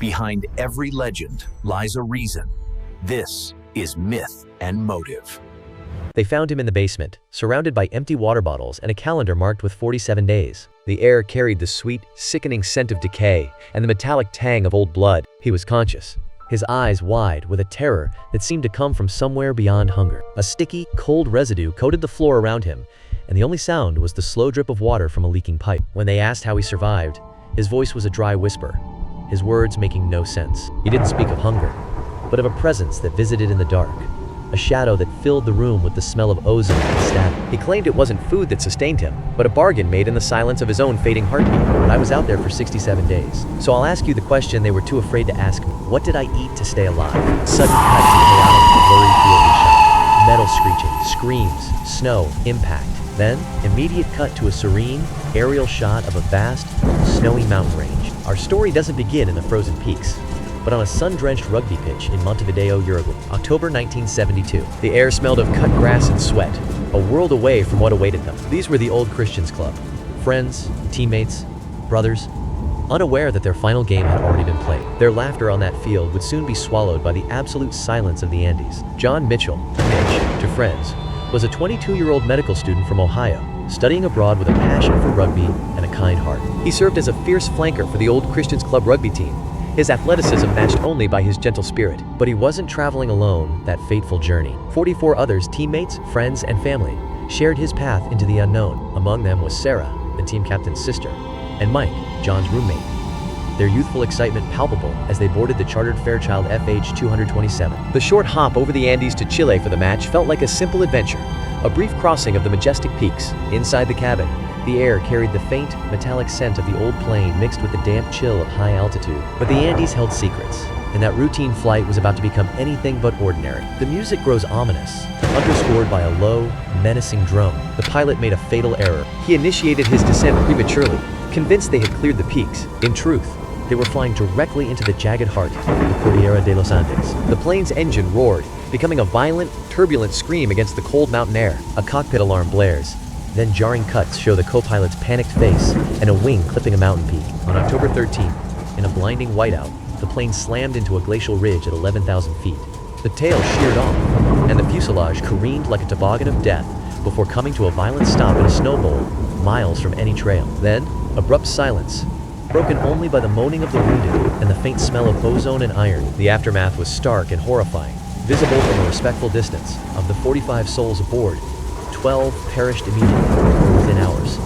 Behind every legend lies a reason. This is Myth and Motive. They found him in the basement, surrounded by empty water bottles and a calendar marked with 47 days. The air carried the sweet, sickening scent of decay and the metallic tang of old blood. He was conscious, his eyes wide with a terror that seemed to come from somewhere beyond hunger. A sticky, cold residue coated the floor around him, and the only sound was the slow drip of water from a leaking pipe. When they asked how he survived, his voice was a dry whisper, his words making no sense. He didn't speak of hunger, but of a presence that visited in the dark, a shadow that filled the room with the smell of ozone and static. He claimed it wasn't food that sustained him, but a bargain made in the silence of his own fading heartbeat. I was out there for 67 days. So I'll ask you the question they were too afraid to ask me. What did I eat to stay alive? Sudden cut to chaotic, blurry field shot. Metal screeching, screams, snow, impact. Then, immediate cut to a serene, aerial shot of a vast, snowy mountain range. Our story doesn't begin in the frozen peaks, but on a sun-drenched rugby pitch in Montevideo, Uruguay, October 1972. The air smelled of cut grass and sweat, a world away from what awaited them. These were the old Christians Club. Friends, teammates, brothers, unaware that their final game had already been played. Their laughter on that field would soon be swallowed by the absolute silence of the Andes. John Mitchell, Mitch, to friends, was a 22-year-old medical student from Ohio, studying abroad with a passion for rugby and a kind heart. He served as a fierce flanker for the old Christians Club rugby team, his athleticism matched only by his gentle spirit. But he wasn't traveling alone that fateful journey. 44 others, teammates, friends, and family, shared his path into the unknown. Among them was Sarah, the team captain's sister, and Mike, John's roommate. Their youthful excitement palpable as they boarded the chartered Fairchild FH-227. The short hop over the Andes to Chile for the match felt like a simple adventure, a brief crossing of the majestic peaks. Inside the cabin, the air carried the faint, metallic scent of the old plane mixed with the damp chill of high altitude. But the Andes held secrets, and that routine flight was about to become anything but ordinary. The music grows ominous, underscored by a low, menacing drum. The pilot made a fatal error. He initiated his descent prematurely, convinced they had cleared the peaks. In truth, they were flying directly into the jagged heart of the Cordillera de los Andes. The plane's engine roared, becoming a violent, turbulent scream against the cold mountain air. A cockpit alarm blares. Then jarring cuts show the co-pilot's panicked face and a wing clipping a mountain peak. On October 13th, in a blinding whiteout, the plane slammed into a glacial ridge at 11,000 feet. The tail sheared off, and the fuselage careened like a toboggan of death before coming to a violent stop in a snow bowl, miles from any trail. Then, abrupt silence, broken only by the moaning of the wounded and the faint smell of ozone and iron. The aftermath was stark and horrifying. Visible from a respectful distance, of the 45 souls aboard, 12 perished immediately or within hours.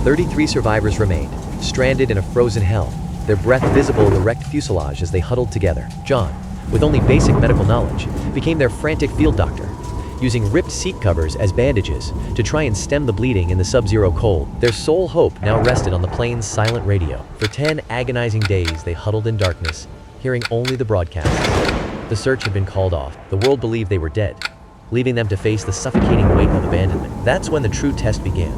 33 survivors remained, stranded in a frozen hell, their breath visible in the wrecked fuselage as they huddled together. John, with only basic medical knowledge, became their frantic field doctor, using ripped seat covers as bandages to try and stem the bleeding in the sub-zero cold. Their sole hope now rested on the plane's silent radio. For 10 agonizing days they huddled in darkness, hearing only the broadcasts. The search had been called off. The world believed they were dead, leaving them to face the suffocating weight of abandonment. That's when the true test began.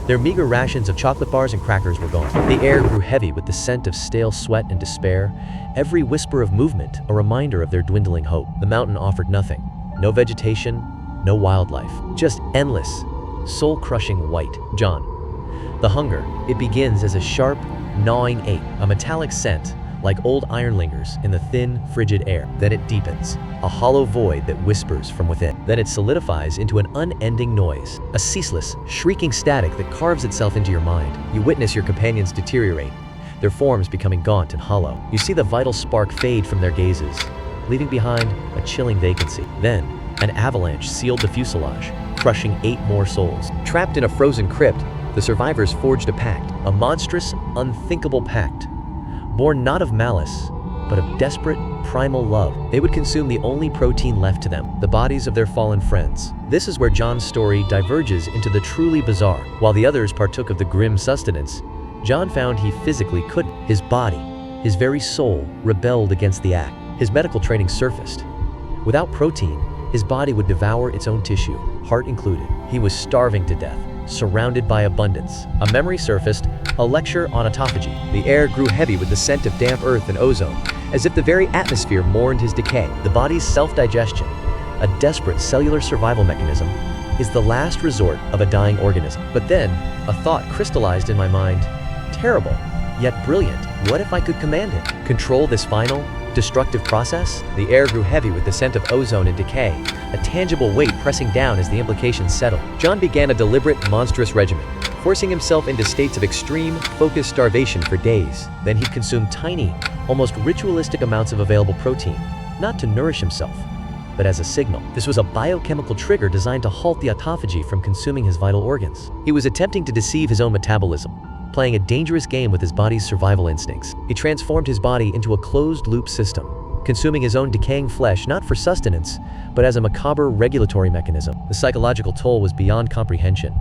Their meager rations of chocolate bars and crackers were gone. The air grew heavy with the scent of stale sweat and despair, every whisper of movement a reminder of their dwindling hope. The mountain offered nothing. No vegetation, no wildlife, just endless, soul-crushing white. John. The hunger, it begins as a sharp, gnawing ache, a metallic scent, like old iron lingers in the thin, frigid air. Then it deepens, a hollow void that whispers from within. Then it solidifies into an unending noise, a ceaseless, shrieking static that carves itself into your mind. You witness your companions deteriorate, their forms becoming gaunt and hollow. You see the vital spark fade from their gazes, leaving behind a chilling vacancy. Then, an avalanche sealed the fuselage, crushing 8 more souls. Trapped in a frozen crypt, the survivors forged a pact, a monstrous, unthinkable pact, born not of malice, but of desperate, primal love. They would consume the only protein left to them, the bodies of their fallen friends. This is where John's story diverges into the truly bizarre. While the others partook of the grim sustenance, John found he physically couldn't. His body, his very soul, rebelled against the act. His medical training surfaced. Without protein, his body would devour its own tissue, heart included. He was starving to death, surrounded by abundance. A memory surfaced, a lecture on autophagy. The air grew heavy with the scent of damp earth and ozone, as if the very atmosphere mourned his decay. The body's self-digestion, a desperate cellular survival mechanism, is the last resort of a dying organism. But then, a thought crystallized in my mind, terrible, yet brilliant. What if I could command it? Control this final, destructive process? The air grew heavy with the scent of ozone and decay, a tangible weight pressing down as the implications settled. John began a deliberate, monstrous regimen, forcing himself into states of extreme, focused starvation for days. Then he'd consume tiny, almost ritualistic amounts of available protein, not to nourish himself, but as a signal. This was a biochemical trigger designed to halt the autophagy from consuming his vital organs. He was attempting to deceive his own metabolism, playing a dangerous game with his body's survival instincts. He transformed his body into a closed-loop system, consuming his own decaying flesh not for sustenance, but as a macabre regulatory mechanism. The psychological toll was beyond comprehension,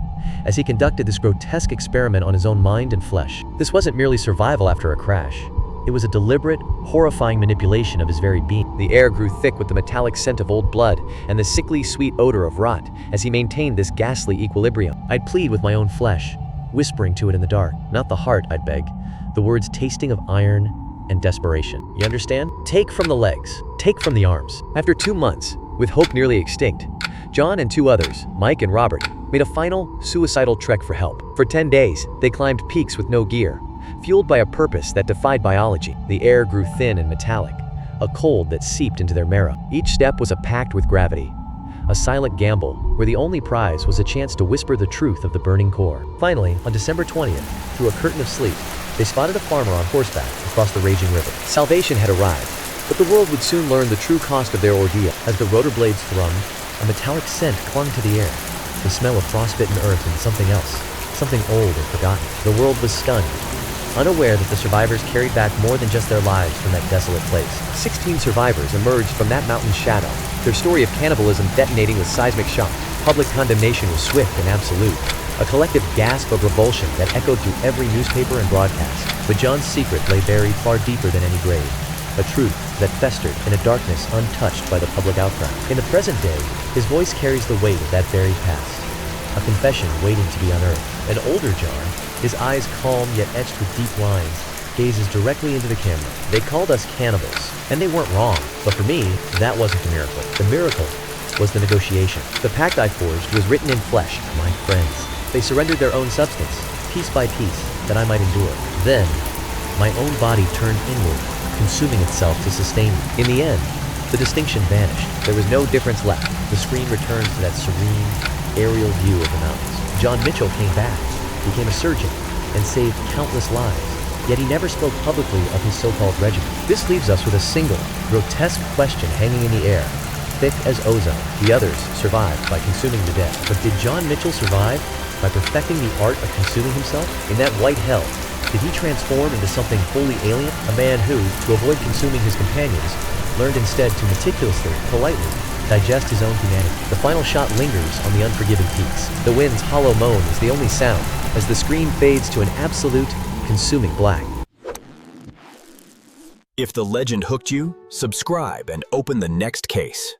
as he conducted this grotesque experiment on his own mind and flesh. This wasn't merely survival after a crash. It was a deliberate, horrifying manipulation of his very being. The air grew thick with the metallic scent of old blood and the sickly sweet odor of rot as he maintained this ghastly equilibrium. I'd plead with my own flesh, whispering to it in the dark. Not the heart, I'd beg. The words tasting of iron and desperation. You understand? Take from the legs. Take from the arms. After 2 months, with hope nearly extinct, John and 2 others, Mike and Robert, made a final, suicidal trek for help. For 10 days, they climbed peaks with no gear, fueled by a purpose that defied biology. The air grew thin and metallic, a cold that seeped into their marrow. Each step was a pact with gravity, a silent gamble where the only prize was a chance to whisper the truth of the burning core. Finally, on December 20th, through a curtain of sleet, they spotted a farmer on horseback across the raging river. Salvation had arrived, but the world would soon learn the true cost of their ordeal. As the rotor blades thrummed, a metallic scent clung to the air, the smell of frostbitten earth and something else, something old and forgotten. The world was stunned, unaware that the survivors carried back more than just their lives from that desolate place. 16 survivors emerged from that mountain's shadow, their story of cannibalism detonating with seismic shock. Public condemnation was swift and absolute, a collective gasp of revulsion that echoed through every newspaper and broadcast. But John's secret lay buried far deeper than any grave, a truth that festered in a darkness untouched by the public outcry. In the present day, his voice carries the weight of that buried past, a confession waiting to be unearthed. An older John, his eyes calm yet etched with deep lines, gazes directly into the camera. They called us cannibals, and they weren't wrong, but for me, that wasn't the miracle. The miracle was the negotiation. The pact I forged was written in flesh, my friends. They surrendered their own substance, piece by piece, that I might endure. Then, my own body turned inward, consuming itself to sustain me. In the end, the distinction vanished. There was no difference left. The screen returned to that serene, aerial view of the mountains. John Mitchell came back, became a surgeon, and saved countless lives. Yet he never spoke publicly of his so-called regimen. This leaves us with a single, grotesque question hanging in the air, thick as ozone. The others survived by consuming the dead. But did John Mitchell survive by perfecting the art of consuming himself? In that white hell, did he transform into something wholly alien? A man who, to avoid consuming his companions, learned instead to meticulously, politely, digest his own humanity. The final shot lingers on the unforgiving peaks. The wind's hollow moan is the only sound as the screen fades to an absolute, consuming black. If the legend hooked you, subscribe and open the next case.